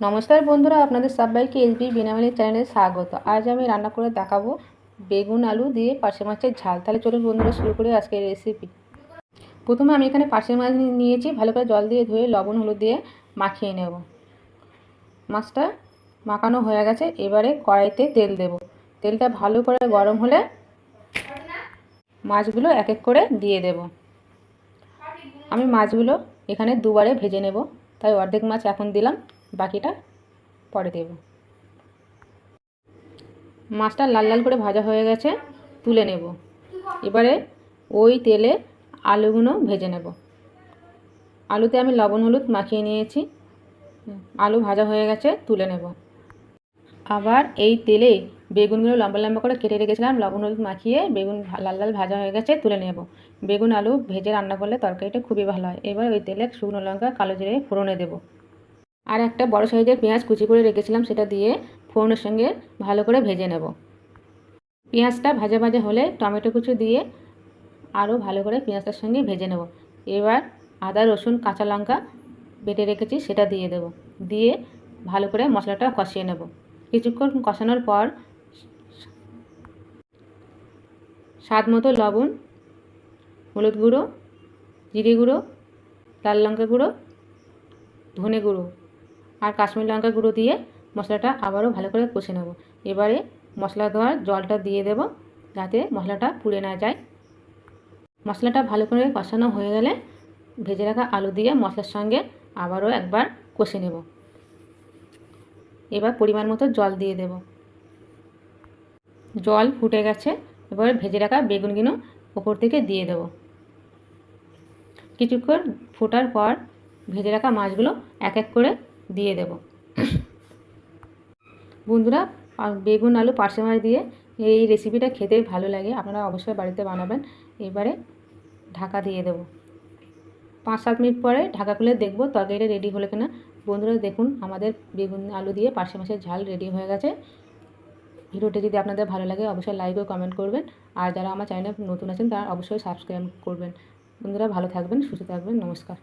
নমস্কার বন্ধুরা, আপনাদের সবাইকে এসবি বিনামালি চ্যানেলে স্বাগত। আজ আমি রান্না করে দেখাবো বেগুন আলু দিয়ে পার্শে মাছের ঝাল। তাহলে চলুন বন্ধুরা, শুরু করি আজকের রেসিপি। প্রথমে আমি এখানে পার্শে মাছ নিয়েছি, ভালো করে জল দিয়ে ধুয়ে লবণ হলুদ দিয়ে মাখিয়ে নেব। মাছটা মাখানো হয়ে গেছে, এবারে কড়াইতে তেল দেব। তেলটা ভালো করে গরম হলে মাছগুলো এক এক করে দিয়ে দেব। আমি মাছগুলো এখানে দুবারে ভেজে নেব, তাই অর্ধেক মাছ এখন দিলাম, বাকিটা পরে দেব। মাছটা লাল লাল করে ভাজা হয়ে গেছে, তুলে নেব। এবারে ওই তেলে আলুগুলো ভেজে নেব। আলুতে আমি লবণ হলুদ মাখিয়ে নিয়েছি, আলু ভাজা হয়ে গেছে, তুলে নেব। আবার এই তেলে বেগুনগুলো লম্বা লম্বা করে কেটে রেখেছিলাম, লবণ হলুদ মাখিয়ে বেগুন লাল লাল ভাজা হয়ে গেছে, তুলে নেব। বেগুন আলু ভেজে রান্না করলে তরকারিটা খুবই ভালো হয়। এবার ওই তেলে শুকনো লঙ্কা কালো জিরে ফোড়নে দেব। আর একটা বড় সাইজের পেঁয়াজ কুচি করে রেখেছিলাম, সেটা দিয়ে ফোড়নের সঙ্গে ভালো করে ভেজে নেব। পেঁয়াজটা ভাজা ভাজা হলে টমেটো কুচি দিয়ে আরও ভালো করে পেঁয়াজটার সঙ্গে ভেজে নেব। এবার আদা রসুন কাঁচা লঙ্কা বেটে রেখেছি, সেটা দিয়ে দেব। দিয়ে ভালো করে মশলাটা কষিয়ে নেব। কিছুক্ষণ কষানোর পর স্বাদ মতো লবণ, হলুদ গুঁড়ো, জিরে গুঁড়ো, লাল লঙ্কা গুঁড়ো, ধনে গুঁড়ো আর কাশ্মীরি লঙ্কা গুঁড়ো দিয়ে মশলাটা আবারও ভালো করে কষে নেব। এবারে মশলা ধোয়ার জলটা দিয়ে দেব, যাতে মশলাটা পুড়ে না যায়। মশলাটা ভালো করে কষানো হয়ে গেলে ভেজে রাখা আলু দিয়ে মশলার সঙ্গে আবারও একবার কষে নেব। এবার পরিমাণ মতো জল দিয়ে দেব। জল ফুটে গেছে, এবার ভেজে রাখা বেগুনগুলো ওপর থেকে দিয়ে দেব। কিছুক্ষণ ফোটার পর ভেজে রাখা মাছগুলো এক এক করে দিয়ে দেব। বন্ধুরা, বেগুন আলু পার্শে মাছ দিয়ে এই রেসিপিটা খেতে ভালো লাগে, আপনারা অবশ্যই বাড়িতে বানাবেন। এবারে ঢাকা দিয়ে দেব। 5-7 মিনিট পরে ঢাকা খুলে দেখব তরকারিটা রেডি হলো কিনা। বন্ধুরা দেখুন, আমাদের বেগুন আলু দিয়ে পার্শে মাছের ঝাল রেডি হয়ে গেছে। ভিডিওটি যদি আপনাদের ভালো লাগে অবশ্যই লাইক ও কমেন্ট করবেন। আর যারা আমার চ্যানেলে নতুন আছেন তারা অবশ্যই সাবস্ক্রাইব করবেন। বন্ধুরা ভালো থাকবেন, সুস্থ থাকবেন, নমস্কার।